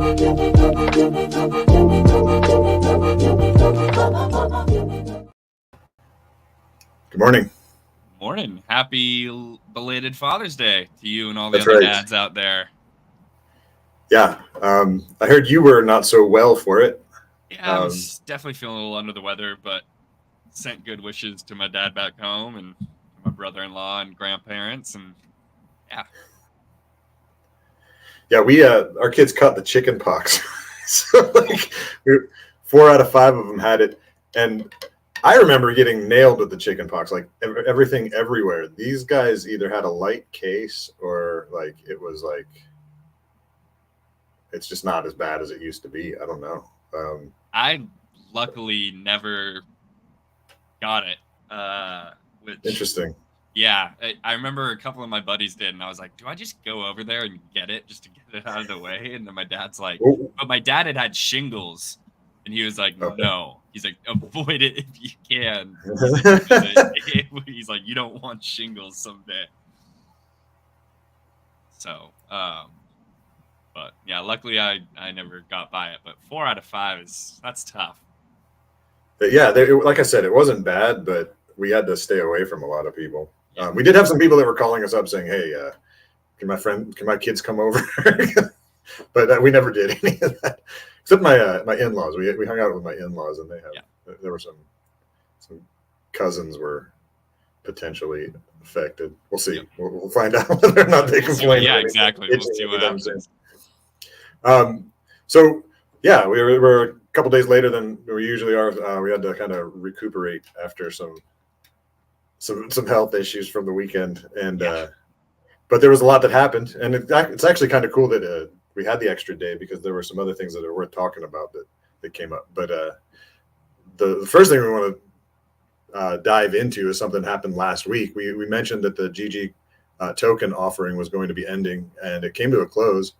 Good morning. Morning. Happy belated Father's Day to you and all the That's other right. dads out there. Yeah, I heard you were not so well for it. Yeah, I'm definitely feeling a little under the weather, but sent good wishes to my dad back home and my brother-in-law and grandparents, and yeah. Yeah, our kids caught the chicken pox, so like 4 out of 5 of them had it, and I remember getting nailed with the chicken pox, like everything everywhere. These guys either had a light case or like it was like it's just not as bad as it used to be. I don't know. I luckily never got it. Which Interesting. Yeah, I remember a couple of my buddies did, and I was like, "Do I just go over there and get it just to get it out of the way?" And then my dad's like, Oh, "But my dad had shingles," and he was like, okay. "No." He's like, "Avoid it if you can." He's like, "You don't want shingles someday." So, but yeah, luckily I never got by it. But 4 out of 5 that's tough. But yeah, like I said, it wasn't bad, but we had to stay away from a lot of people. Yeah. We did have some people that were calling us up saying, "Hey, can my kids come over?" But we never did any of that, except my in-laws. We hung out with my in-laws, and there were some cousins were potentially affected. We'll see. Yep. We'll find out whether or not they complain. Yeah, exactly. We'll see what happens. So yeah, we were a couple days later than we usually are. We had to kind of recuperate after some health issues from the weekend, and but there was a lot that happened, and it's actually kind of cool that we had the extra day because there were some other things that are worth talking about that came up. But the first thing we want to dive into is something that happened last week. We mentioned that the GG token offering was going to be ending, and it came to a close.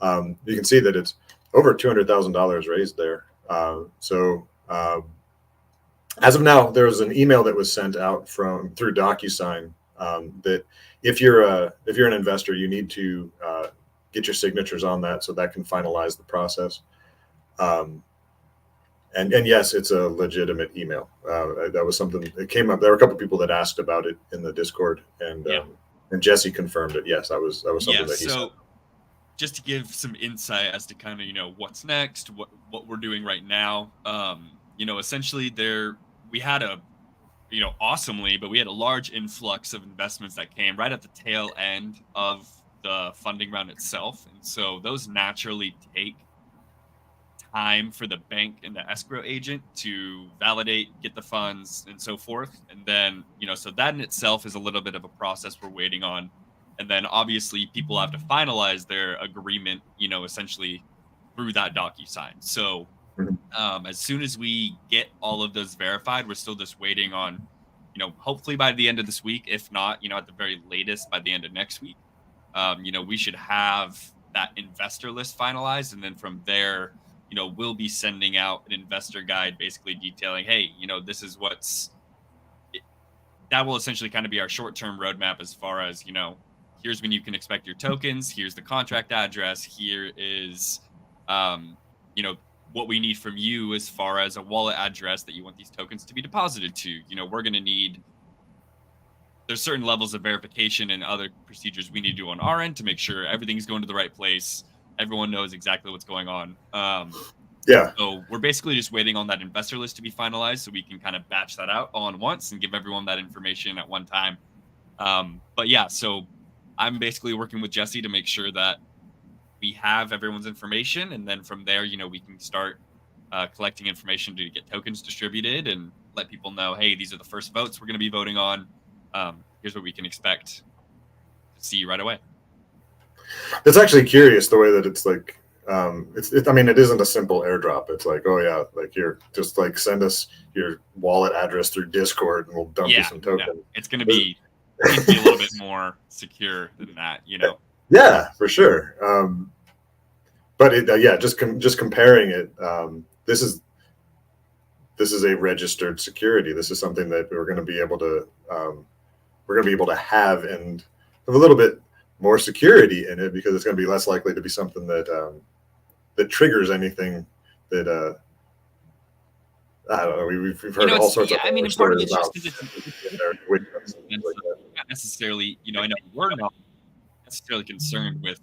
You can see that it's over $200,000 raised there. As of now, there was an email that was sent out through DocuSign that if you're an investor, you need to get your signatures on that so that can finalize the process. And yes, it's a legitimate email. That was something that came up. There were a couple of people that asked about it in the Discord, and Jesse confirmed it. Yes, that was something that he said. Just to give some insight as to kind of what's next, what we're doing right now. Essentially we had awesomely, but we had a large influx of investments that came right at the tail end of the funding round itself, and so those naturally take time for the bank and the escrow agent to validate, get the funds, and so forth. And then so that in itself is a little bit of a process we're waiting on. And then obviously people have to finalize their agreement, essentially through that DocuSign. So as soon as we get all of those verified, we're still just waiting on, hopefully by the end of this week, if not, at the very latest by the end of next week, we should have that investor list finalized. And then from there, we'll be sending out an investor guide basically detailing, hey, this is that will essentially kind of be our short-term roadmap as far as, here's when you can expect your tokens. Here's the contract address. Here is, what we need from you as far as a wallet address that you want these tokens to be deposited to. We're going to need, there's certain levels of verification and other procedures we need to do on our end to make sure everything's going to the right place. Everyone knows exactly what's going on. So we're basically just waiting on that investor list to be finalized so we can kind of batch that out all at once and give everyone that information at one time. But yeah, so I'm basically working with Jesse to make sure that we have everyone's information, and then from there, we can start collecting information to get tokens distributed and let people know, hey, these are the first votes we're going to be voting on. Here's what we can expect to see right away. It's actually curious the way that it's like, it isn't a simple airdrop. It's like, oh yeah, like here, just like send us your wallet address through Discord and we'll dump you some tokens. No, it's going to be a little bit more secure than that, Yeah, for sure. But just comparing it, this is a registered security. This is something that we're going to be able to have and have a little bit more security in it because it's going to be less likely to be something that that triggers anything that I don't know. We've heard all it's sorts of I mean, horror and part of stories it's just about because it's their witches and and things like so that. not necessarily, I know we're not necessarily concerned with,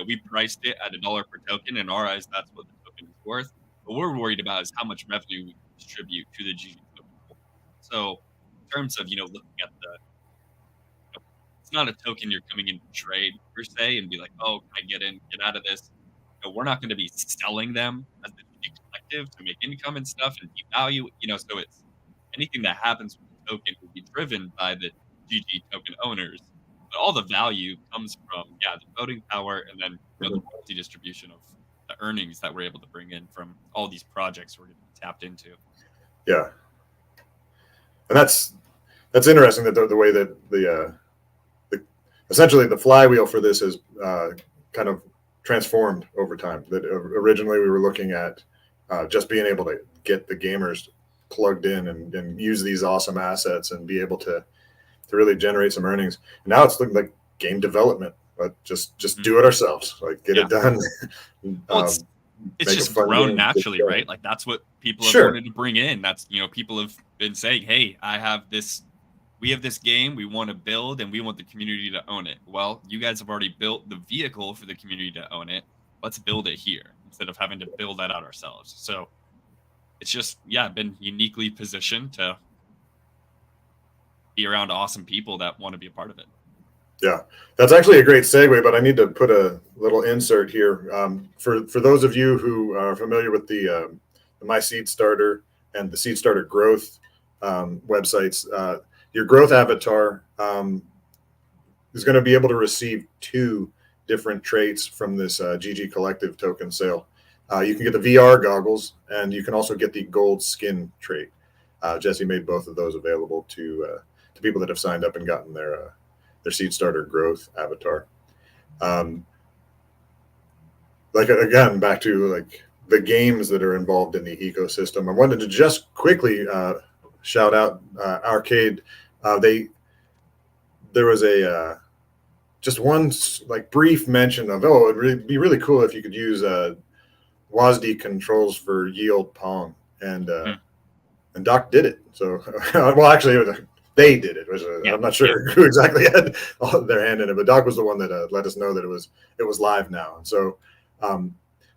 we priced it at $1 per token. In our eyes, that's what the token is worth. What we're worried about is how much revenue we can distribute to the GG token holder. So in terms of, looking at it's not a token you're coming in to trade per se and be like, oh, can I get in, get out of this? We're not going to be selling them as the GG collective to make income and stuff and devalue, so it's anything that happens with the token will be driven by the GG token owners. But all the value comes from, the voting power and then, the royalty distribution of the earnings that we're able to bring in from all these projects we're getting tapped into. Yeah, and that's interesting that the way that the essentially the flywheel for this is kind of transformed over time. That originally we were looking at just being able to get the gamers plugged in and use these awesome assets and be able to really generate some earnings. And now it's looking like game development. But just do it ourselves. Like get it done. Well, it's just grown naturally, right? Like that's what people have wanted to bring in. That's people have been saying, "Hey, we have this game we want to build, and we want the community to own it." Well, you guys have already built the vehicle for the community to own it. Let's build it here instead of having to build that out ourselves. So it's just been uniquely positioned to be around awesome people that want to be a part of it. Yeah, that's actually a great segue, but I need to put a little insert here. For those of you who are familiar with the My Seed Starter and the Seed Starter Growth websites, your growth avatar is going to be able to receive 2 different traits from this GG Collective token sale. You can get the VR goggles, and you can also get the gold skin trait. Jesse made both of those available to people that have signed up and gotten their Seed Starter Growth avatar. Like again, back to like the games that are involved in the ecosystem. I wanted to just quickly shout out Arcade. There was a just one like brief mention of it'd be really cool if you could use WASD controls for Yield Pong, and Doc did it. So well, actually, they did it. I'm not sure who exactly had their hand in it, but Doc was the one that let us know that it was live now. And so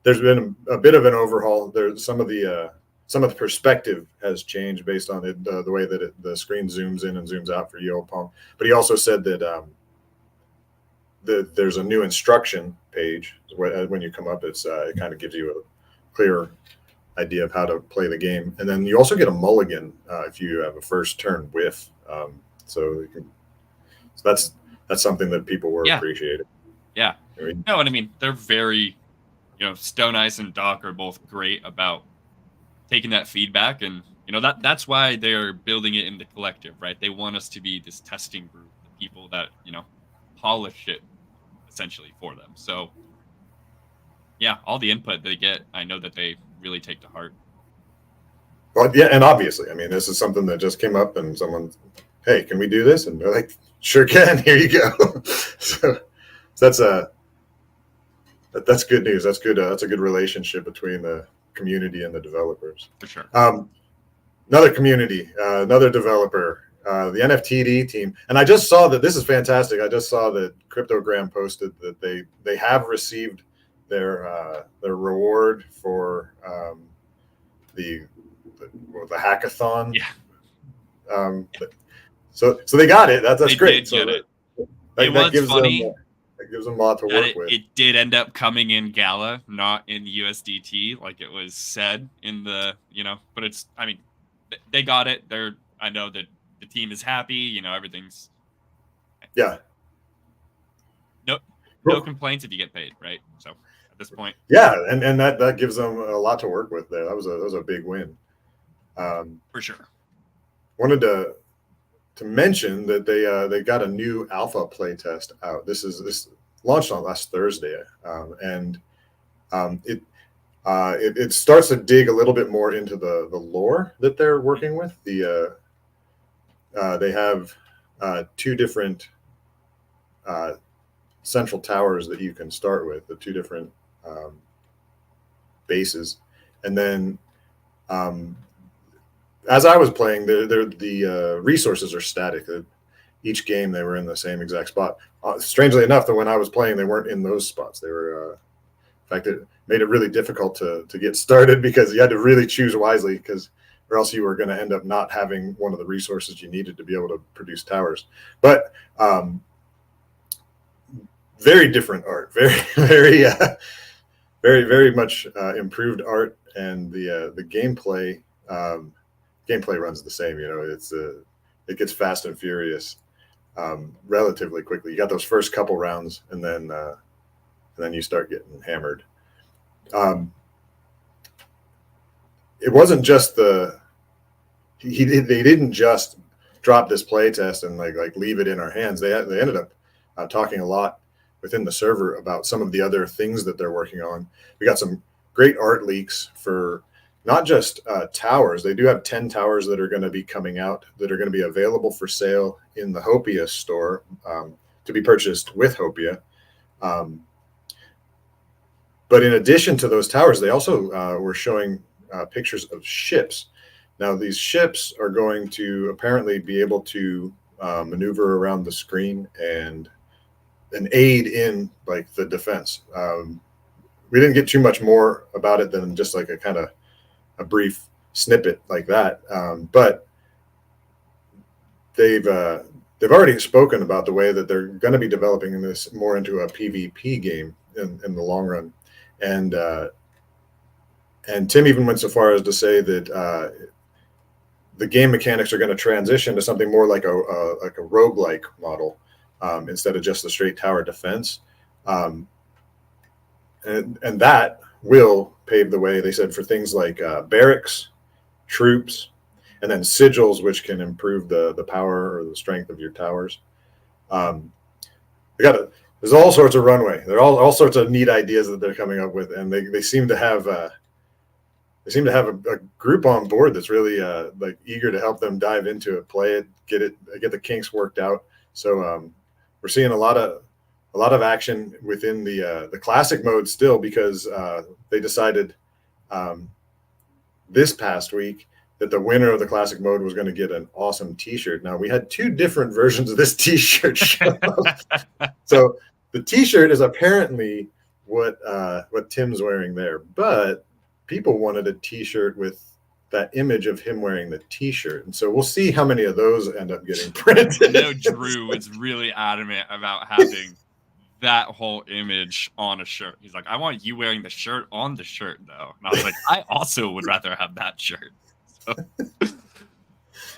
there's been a bit of an overhaul. There's some of the perspective has changed based on the way that the screen zooms in and zooms out for Yield Pong. But he also said that there's a new instruction page when you come up. It kind of gives you a clearer idea of how to play the game, and then you also get a mulligan if you have a first turn whiff. So that's something that people were appreciating. Yeah, no, and I mean they're very, Stone Ice and Doc are both great about taking that feedback, and that's why they're building it in the collective, right? They want us to be this testing group, the people that polish it essentially for them. So all the input they get, I know that they really take to heart. Well, yeah, and obviously, I mean, this is something that just came up, and someone, hey, can we do this? And they're like, sure can. Here you go. So that's good news. That's good. That's a good relationship between the community and the developers. For sure. Another community, another developer, the NFTD team, and I just saw that this is fantastic. I just saw that Cryptogram posted that they have received their reward for the hackathon. Yeah. So they got it. That's they great. Did get it. That gives funny. That gives them a lot to work with. It did end up coming in Gala, not in USDT, like it was said in the, but it's, I mean, they got it. I know that the team is happy. Everything's. Yeah. No complaints if you get paid, right? So at this point. Yeah, and that gives them a lot to work with there. That was a big win. For sure. Wanted to mention that they got a new alpha playtest out. This launched on last Thursday, and it starts to dig a little bit more into the lore that they're working with. They have 2 different central towers that you can start with. The 2 different bases, and then as I was playing, the resources are static. Each game they were in the same exact spot. Strangely enough, that when I was playing, they weren't in those spots. They were, in fact, it made it really difficult to get started because you had to really choose wisely, or else you were going to end up not having one of the resources you needed to be able to produce towers. But very different art, very much improved art, and the gameplay runs the same. It gets fast and furious relatively quickly. You got those first couple rounds, and then you start getting hammered. It wasn't just they didn't just drop this play test and like leave it in our hands. They ended up talking a lot within the server about some of the other things that they're working on. We got some great art leaks for not just towers. They do have 10 towers that are going to be coming out that are going to be available for sale in the Hopia store to be purchased with Hopia. But in addition to those towers, they also were showing pictures of ships. Now, these ships are going to apparently be able to maneuver around the screen and aid in like the defense. We didn't get too much more about it than just like a brief snippet like that. But they've already spoken about the way that they're going to be developing this more into a PvP game in the long run. And Tim even went so far as to say that the game mechanics are going to transition to something more like a roguelike model instead of just the straight tower defense. And that will pave the way, they said, for things like barracks, troops, and then sigils, which can improve the power or the strength of your towers. There's all sorts of runway. There are all sorts of neat ideas that they're coming up with, and they seem to have a group on board that's really like eager to help them dive into it, play it, get the kinks worked out. So we're seeing a lot of action within the classic mode still, because they decided this past week that the winner of the classic mode was going to get an awesome T-shirt. Now, we had 2 different versions of this T-shirt show up. So the T-shirt is apparently what Tim's wearing there, but people wanted a T-shirt with that image of him wearing the T-shirt, and so we'll see how many of those end up getting printed. I know Drew is really adamant about having that whole image on a shirt. He's like, I want you wearing the shirt on the shirt, though. And I was like, I also would rather have that shirt. So,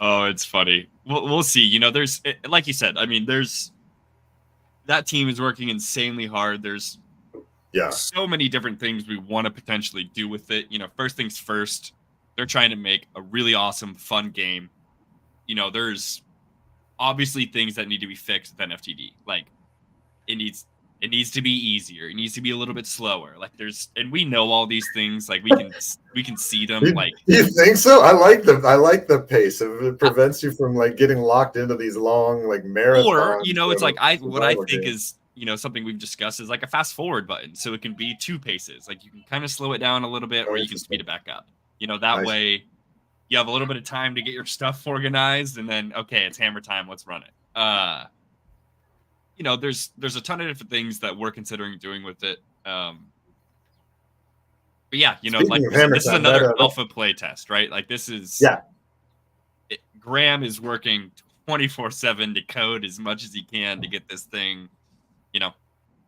oh, it's funny. We'll see. There's, like you said, I mean, that team is working insanely hard. There's so many different things we want to potentially do with it. First things first, they're trying to make a really awesome, fun game. There's obviously things that need to be fixed with NFTD. Like, it needs to be easier. It needs to be a little bit slower. Like, and we know all these things. Like, we can see them. Like, you think so? I like the pace. It prevents you from like getting locked into these long like marathons. Or it's like what I think is something we've discussed is like a fast forward button, so it can be 2 paces. Like, you can kind of slow it down a little bit, or you can speed it back up. That way you have a little bit of time to get your stuff organized, and then okay, it's hammer time. Let's run it. There's a ton of different things that we're considering doing with it. But yeah, this is another alpha play test, right? Like, this is Graham is working 24/7 to code as much as he can to get this thing,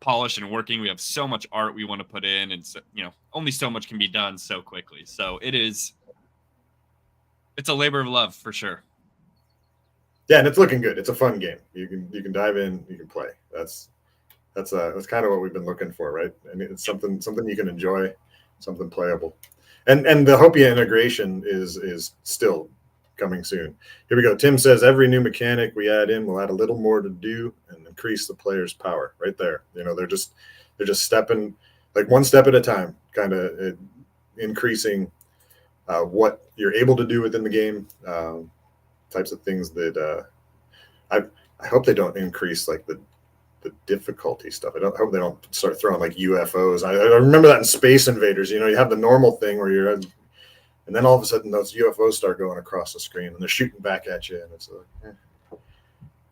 polished and working. We have so much art we want to put in, and so, only so much can be done so quickly. So it's a labor of love for sure. Yeah, and it's looking good. It's a fun game. You can dive in, you can play. That's kind of what we've been looking for, right? I mean, it's something you can enjoy, something playable. And the Hopia integration is still coming soon. Here we go. Tim says every new mechanic we add in will add a little more to do and increase the player's power. Right there. They're just stepping like one step at a time, kind of increasing what you're able to do within the game. Types of things that I hope they don't increase like the the difficulty stuff. I hope they don't start throwing like UFOs. I remember that in Space Invaders. You have the normal thing where you're, and then all of a sudden those UFOs start going across the screen and they're shooting back at you, and it's like,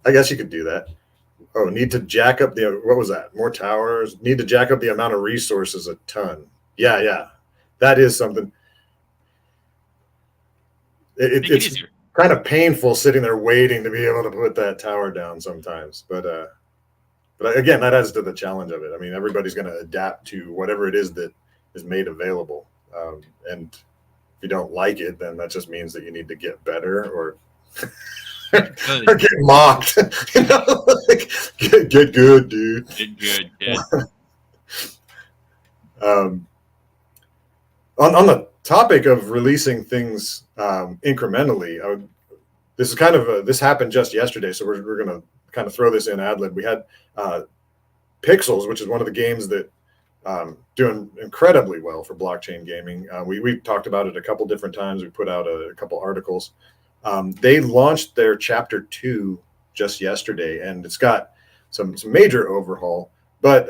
I guess you could do that. Oh, need to jack up what was that? More towers. Need to jack up the amount of resources a ton. Yeah, that is something. It's kind of painful sitting there waiting to be able to put that tower down sometimes, but again, that adds to the challenge of it. I mean, everybody's going to adapt to whatever it is that is made available, and if you don't like it, then that just means that you need to get better or or get mocked. Like, get good, dude. Get good, kid. On the topic of releasing things incrementally, this is kind of this happened just yesterday, so we're going to kind of throw this in ad lib. We had Pixels, which is one of the games that doing incredibly well for blockchain gaming. We've talked about it a couple different times. We put out a couple articles. They launched their Chapter 2 just yesterday, and it's got some major overhaul. But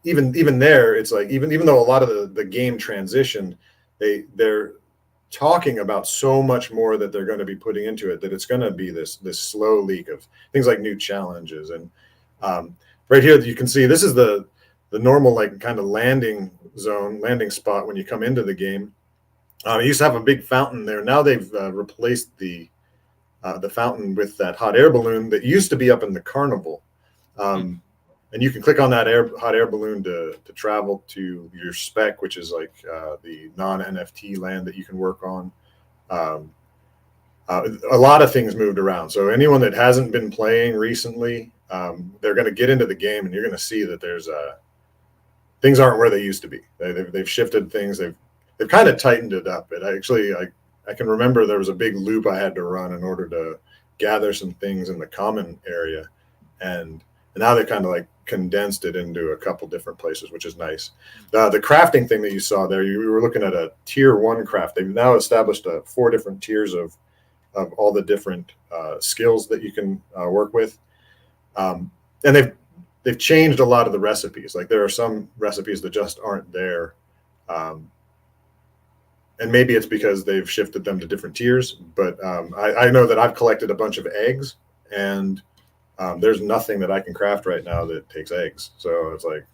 even there, it's like even though a lot of the game transitioned, they're talking about so much more that they're going to be putting into it, that it's going to be this slow leak of things like new challenges. And right here you can see this is the normal like kind of landing spot when you come into the game. It used to have a big fountain there. Now they've replaced the fountain with that hot air balloon that used to be up in the carnival. And you can click on that hot air balloon to travel to your spec, which is like the non-NFT land that you can work on. A lot of things moved around. So anyone that hasn't been playing recently, they're going to get into the game, and you're going to see that there's things aren't where they used to be. They've shifted things. They've kind of tightened it up. I can remember there was a big loop I had to run in order to gather some things in the common area, and now they kind of like condensed it into a couple different places, which is nice. The crafting thing that you saw there, you were looking at a tier 1 craft. They've now established 4 different tiers of all the different skills that you can work with, and they've changed a lot of the recipes. Like there are some recipes that just aren't there, and maybe it's because they've shifted them to different tiers. But I know that I've collected a bunch of eggs, and there's nothing that I can craft right now that takes eggs. So it's like,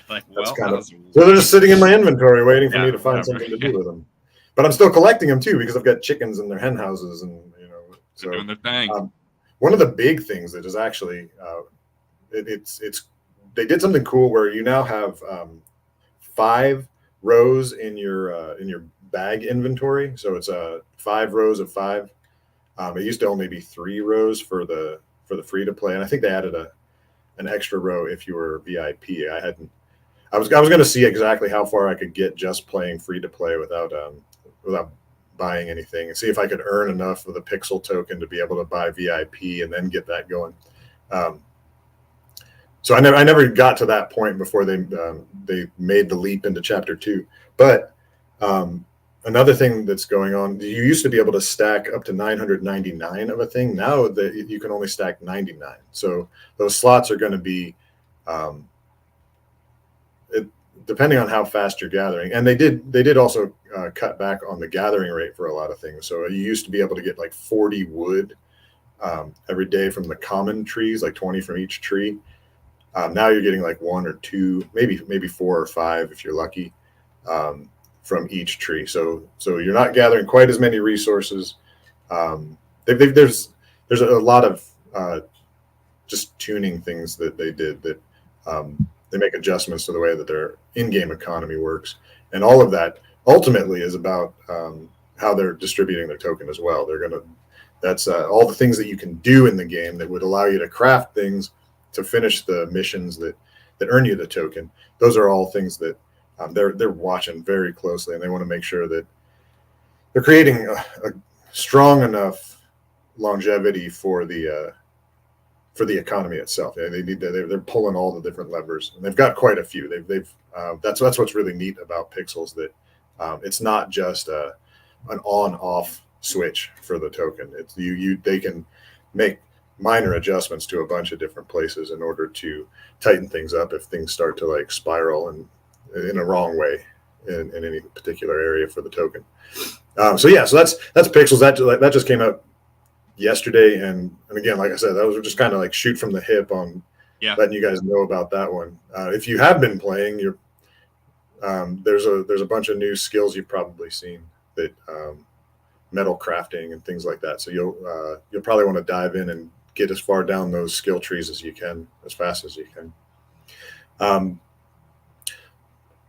that's kind of, so they're just sitting in my inventory waiting for me to find something to do with them. But I'm still collecting them too, because I've got chickens in their hen houses, and so doing their thing. One of the big things that is actually they did something cool where you now have 5 rows in your bag inventory. So it's 5 rows of 5. It used to only be 3 rows for the free to play, and I think they added an extra row if you were VIP. I was going to see exactly how far I could get just playing free to play without buying anything, and see if I could earn enough of the pixel token to be able to buy VIP and then get that going. So I never got to that point before they made the leap into Chapter 2. But another thing that's going on, you used to be able to stack up to 999 of a thing. Now that you can only stack 99. So those slots are going to be, depending on how fast you're gathering. And they did also cut back on the gathering rate for a lot of things. So you used to be able to get like 40 wood every day from the common trees, like 20 from each tree. Now you're getting like 1 or 2, maybe 4 or 5 if you're lucky, from each tree. So you're not gathering quite as many resources. There's a lot of just tuning things that they did that they make adjustments to the way that their in-game economy works, and all of that ultimately is about how they're distributing their token as well. That's all the things that you can do in the game that would allow you to craft things to finish the missions that earn you the token. Those are all things that they're watching very closely, and they want to make sure that they're creating a strong enough longevity for the economy itself. They're pulling all the different levers, and they've got quite a few. That's what's really neat about Pixels, that it's not just an on-off switch for the token. It's they can make minor adjustments to a bunch of different places in order to tighten things up if things start to like spiral and in a wrong way in any particular area for the token. So that's Pixels. That just came out yesterday, and again, like I said, that was just kind of like shoot from the hip on letting you guys know about that one. If you have been playing, there's a bunch of new skills you've probably seen that metal crafting and things like that. So you'll probably want to dive in and get as far down those skill trees as you can, as fast as you can.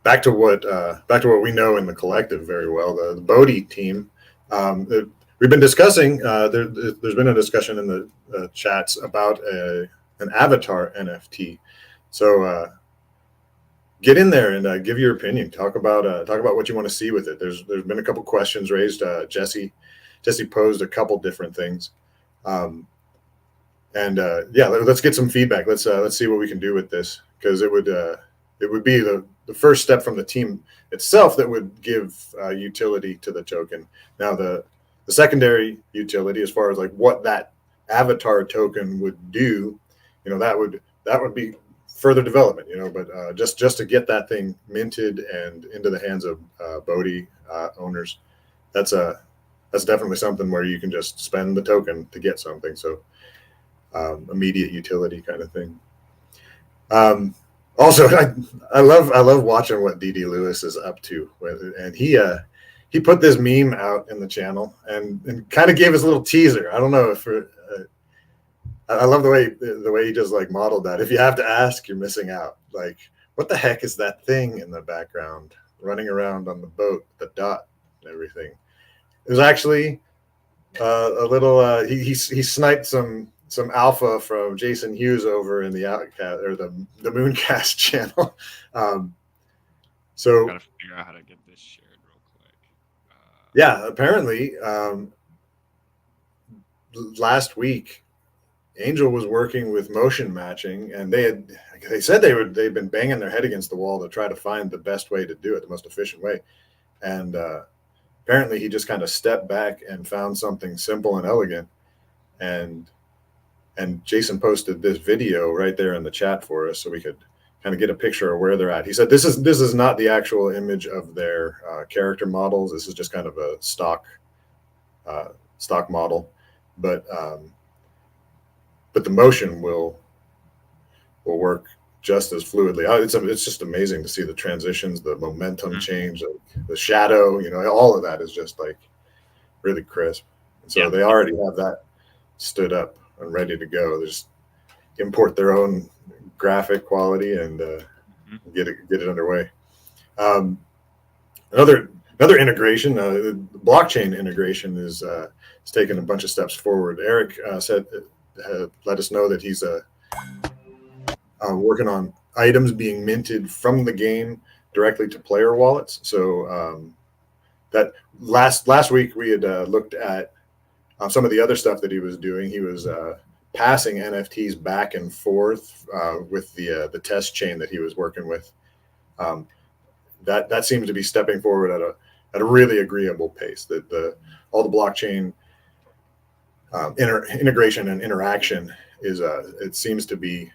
Back to what we know in the collective very well, the Bodhi team. We've been discussing. There's been a discussion in the chats about an avatar NFT. So get in there and give your opinion. Talk about what you want to see with it. There's been a couple questions raised. Jesse posed a couple different things. Let's get some feedback. Let's see what we can do with this, because it would be the first step from the team itself that would give utility to the token. Now the secondary utility, as far as like what that avatar token would do, that would be further development, but just to get that thing minted and into the hands of Bodhi owners, that's definitely something where you can just spend the token to get something. So immediate utility kind of thing. Also, I love watching what DD Lewis is up to, and he put this meme out in the channel and kind of gave us a little teaser. I don't know if I love the way he just like modeled that. If you have to ask, you're missing out. Like, what the heck is that thing in the background running around on the boat, the dot and everything? It was actually a little. He sniped some alpha from Jason Hughes over in the Outcast or the Mooncast channel. So gotta figure out how to get this shared real quick. Apparently last week Angel was working with motion matching, and they said they'd been banging their head against the wall to try to find the best way to do it, the most efficient way. And apparently he just kind of stepped back and found something simple and elegant. And Jason posted this video right there in the chat for us, so we could kind of get a picture of where they're at. He said this is not the actual image of their character models. This is just kind of a stock model, but the motion will work just as fluidly. It's just amazing to see the transitions, the momentum change, the shadow. All of that is just like really crisp. And so they already have that stood up and ready to go. They just import their own graphic quality and get it underway. Another integration, the blockchain integration is taking a bunch of steps forward. Eric let us know that he's working on items being minted from the game directly to player wallets. So that last week we had looked at some of the other stuff that he was doing. He was passing NFTs back and forth with the test chain that he was working with. That seems to be stepping forward at a really agreeable pace. That all the blockchain integration and interaction it seems to be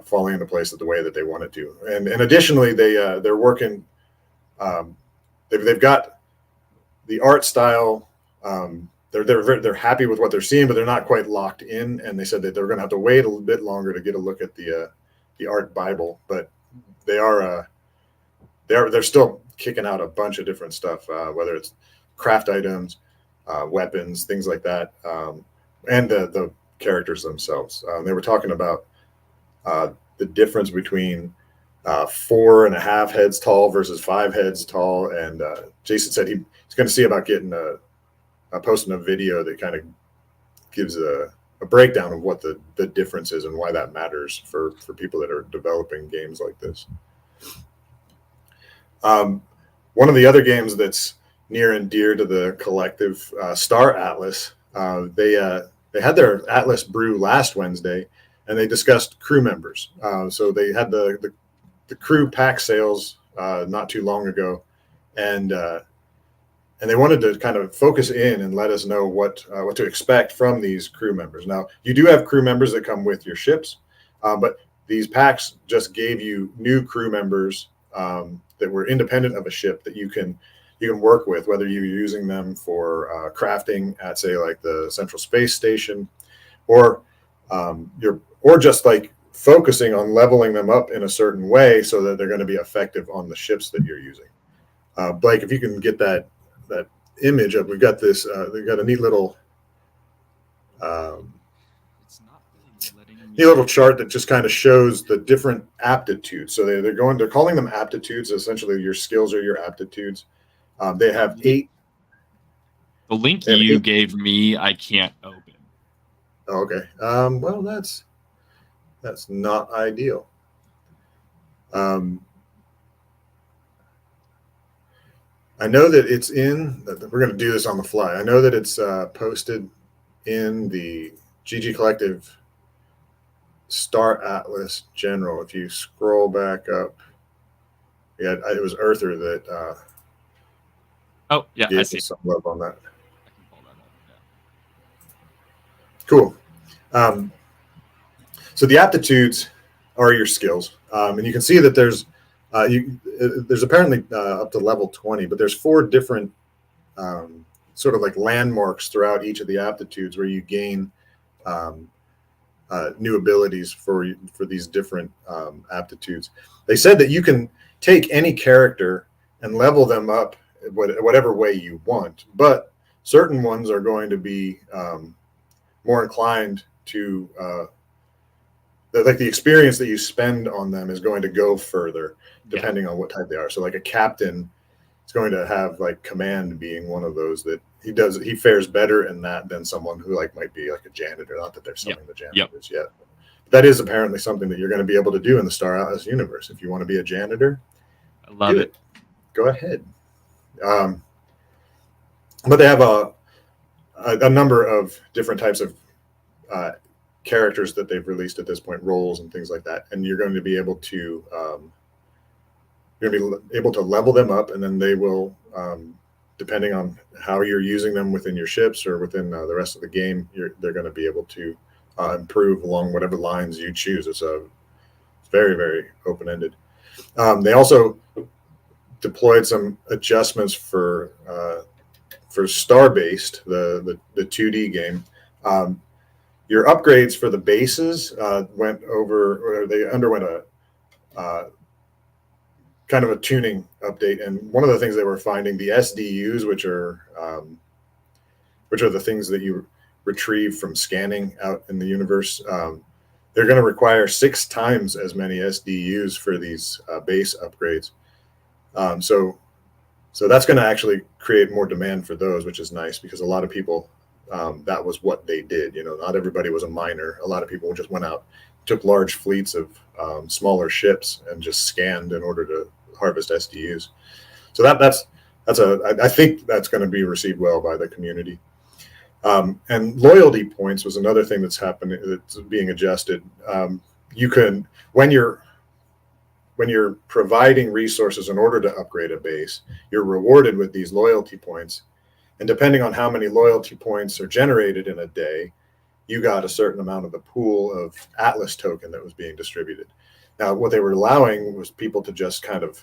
falling into place the way that they want it to. And additionally, they're working. They've got the art style. They're happy with what they're seeing, but they're not quite locked in. And they said that they're going to have to wait a little bit longer to get a look at the art Bible. But they're still kicking out a bunch of different stuff, whether it's craft items, weapons, things like that, and the characters themselves. They were talking about the difference between 4.5 heads tall versus 5 heads tall. And Jason said he's going to see about getting posting a video that kind of gives a breakdown of what the difference is and why that matters for people that are developing games like this. One of the other games that's near and dear to the collective, Star Atlas, they had their Atlas brew last Wednesday, and they discussed crew members. So they had the crew pack sales not too long ago, and they wanted to kind of focus in and let us know what to expect from these crew members. Now, you do have crew members that come with your ships, but these packs just gave you new crew members that were independent of a ship that you can work with, whether you're using them for crafting at, say, like the Central Space Station, or just like focusing on leveling them up in a certain way so that they're going to be effective on the ships that you're using. Blake, if you can get that image up, we've got this. They've got a neat little It's not really letting me. neat little chart that just kind of shows the different aptitudes. So they're calling them aptitudes. Essentially, your skills are your aptitudes. They have 8. The link you gave me, I can't open. Oh, okay. Well, that's not ideal. I know that it's in. We're going to do this on the fly. I know that it's posted in the GG Collective Star Atlas General. If you scroll back up, yeah, it was Earther that. Oh yeah, I see. Some love on that. I can pull that up. Yeah. Cool. So the aptitudes are your skills, and you can see that there's apparently up to level 20, but there's 4 different sort of like landmarks throughout each of the aptitudes where you gain new abilities for these different aptitudes. They said that you can take any character and level them up whatever way you want, but certain ones are going to be more inclined to like the experience that you spend on them is going to go further depending on what type they are. So like a captain is going to have like command being one of those that he fares better in that than someone who like might be like a janitor. Not that they're selling the janitors yet. But that is apparently something that you're going to be able to do in the Star Atlas universe. If you want to be a janitor, I love it. Go ahead. But they have a number of different types of characters that they've released at this point, roles and things like that, and you're going to be able to level them up, and then they will, depending on how you're using them within your ships or within the rest of the game, they're going to be able to improve along whatever lines you choose. It's very, very open-ended. They also deployed some adjustments for Star-Based, the 2D game. Your upgrades for the bases they underwent a kind of a tuning update, and one of the things they were finding, the SDUs, which are the things that you retrieve from scanning out in the universe, they're going to require 6 times as many SDUs for these base upgrades. So that's going to actually create more demand for those, which is nice because a lot of people, that was what they did. Not everybody was a miner. A lot of people just went out, took large fleets of smaller ships and just scanned in order to harvest SDUs. So I think that's going to be received well by the community. And loyalty points was another thing that's happening, that's being adjusted. You can, when you're providing resources in order to upgrade a base, you're rewarded with these loyalty points. And depending on how many loyalty points are generated in a day, you got a certain amount of the pool of Atlas token that was being distributed. Now, what they were allowing was people to just kind of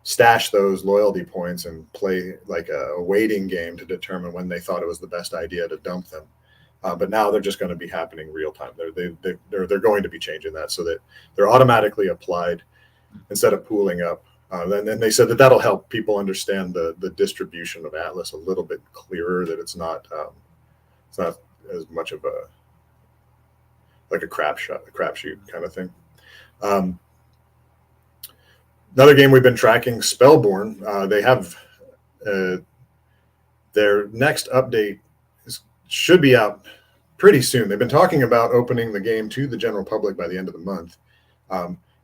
stash those loyalty points and play like a waiting game to determine when they thought it was the best idea to dump them. But now they're just going to be happening real time. They're going to be changing that so that they're automatically applied instead of pooling up. And they said that'll help people understand the distribution of Atlas a little bit clearer, that it's not as much of a crapshoot kind of thing. Another game we've been tracking, Spellborn. They have their next update should be out pretty soon. They've been talking about opening the game to the general public by the end of the month.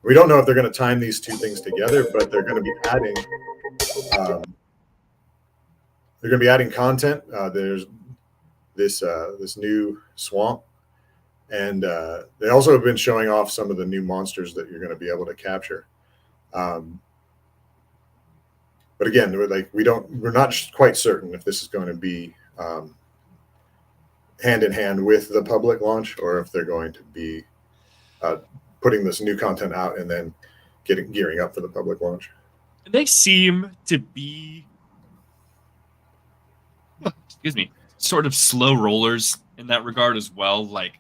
We don't know if they're going to time these two things together, but they're going to be adding content. There's this new swamp, and they also have been showing off some of the new monsters that you're going to be able to capture. But but again, we're not quite certain if this is going to be hand in hand with the public launch, or if they're going to be putting this new content out and then gearing up for the public launch. They seem to be, excuse me, sort of slow rollers in that regard as well. Like,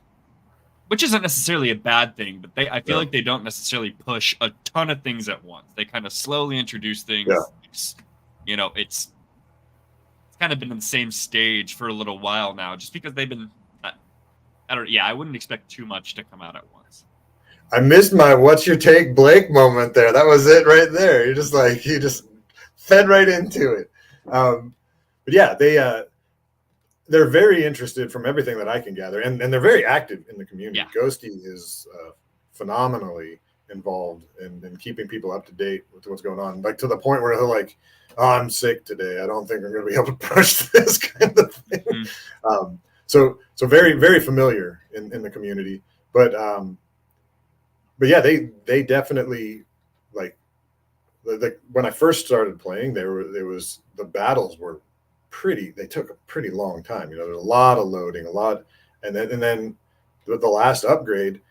which isn't necessarily a bad thing, but I feel like they don't necessarily push a ton of things at once. They kind of slowly introduce things. Yeah. It's kind of been in the same stage for a little while now, just because they've been. I wouldn't expect too much to come out at once. I missed my "What's your take, Blake" moment there. That was it right there. You just fed right into it. But yeah, they're very interested from everything that I can gather, and they're very active in the community. Yeah. Ghosty is phenomenally involved in keeping people up to date with what's going on, like to the point where they're like, "Oh, I'm sick today. I don't think I'm going to be able to push this," kind of thing. Mm-hmm. So very, very familiar in the community, but yeah, they definitely like when I first started playing, the battles were they took a pretty long time. There was a lot of loading, and then the last upgrade,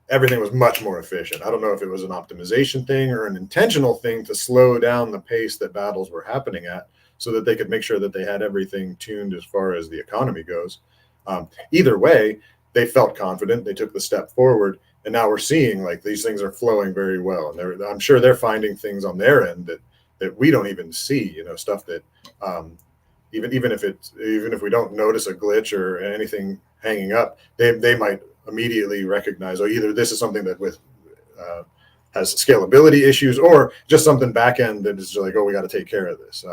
everything was much more efficient. I don't know if it was an optimization thing or an intentional thing to slow down the pace that battles were happening at, so that they could make sure that they had everything tuned as far as the economy goes. Either way, they felt confident. They took the step forward, and now we're seeing like these things are flowing very well. And I'm sure they're finding things on their end that we don't even see. Stuff that even if we don't notice a glitch or anything hanging up, they might immediately recognize, either this is something that has scalability issues, or just something back end that is like, we got to take care of this.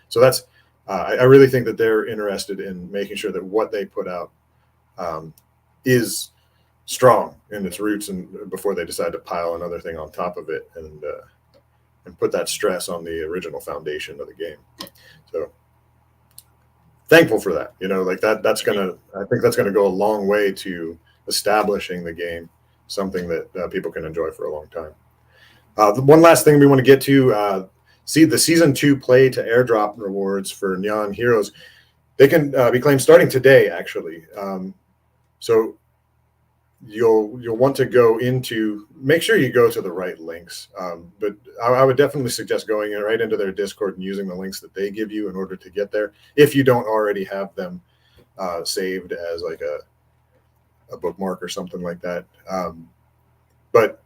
So that's. I really think that they're interested in making sure that what they put out is strong in its roots, and before they decide to pile another thing on top of it and put that stress on the original foundation of the game. So thankful for that. I think that's gonna go a long way to establishing the game, something that people can enjoy for a long time. One last thing we want to get to. See the season 2 play to airdrop rewards for Neon Heroes. They can be claimed starting today, actually. So you'll want to make sure you go to the right links. But I would definitely suggest going right into their Discord and using the links that they give you in order to get there, if you don't already have them saved as like a bookmark or something like that. But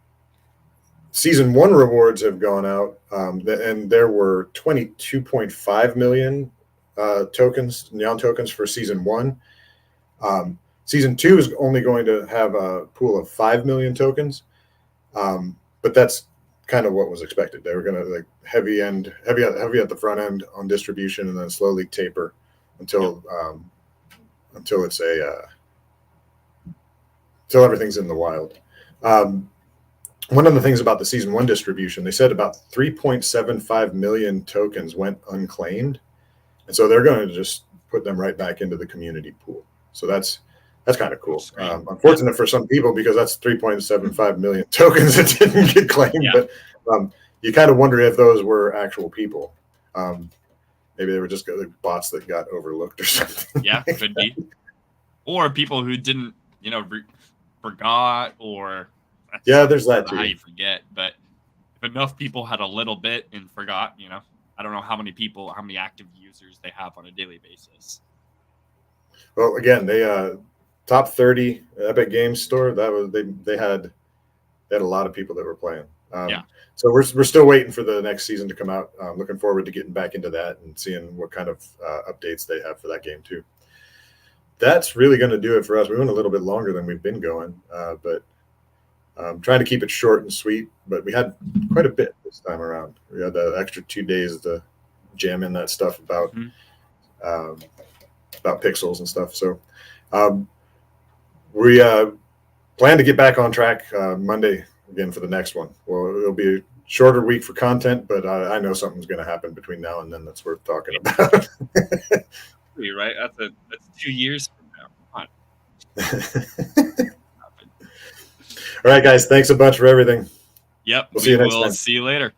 Season 1 rewards have gone out, and there were 22.5 million Neon tokens for Season 1. Season 2 is only going to have a pool of 5 million tokens, but that's kind of what was expected. They were going to heavy at the front end on distribution, and then slowly taper until until everything's in the wild. One of the things about the Season 1 distribution, they said about 3.75 million tokens went unclaimed. And so they're going to just put them right back into the community pool. So that's kind of cool. Unfortunate for some people, because that's 3.75 million tokens that didn't get claimed. Yeah. But you kind of wonder if those were actual people. Maybe they were just bots that got overlooked or something. Yeah, could be. Or people who didn't, forgot, or... Yeah, there's that too. How you forget, but if enough people had a little bit and forgot, I don't know how many active users they have on a daily basis. Well, again, they top 30 Epic Games Store. That was they had a lot of people that were playing. Yeah. So we're still waiting for the next season to come out. Looking forward to getting back into that and seeing what kind of updates they have for that game too. That's really going to do it for us. We went a little bit longer than we've been going, but. Trying to keep it short and sweet, but we had quite a bit this time around. We had the extra 2 days to jam in that stuff about pixels and stuff. So we plan to get back on track Monday again for the next one. Well, it'll be a shorter week for content, but I know something's going to happen between now and then that's worth talking about. You're right. That's 2 years from now. Come on. All right, guys. Thanks a bunch for everything. Yep. We'll see you next time. See you later.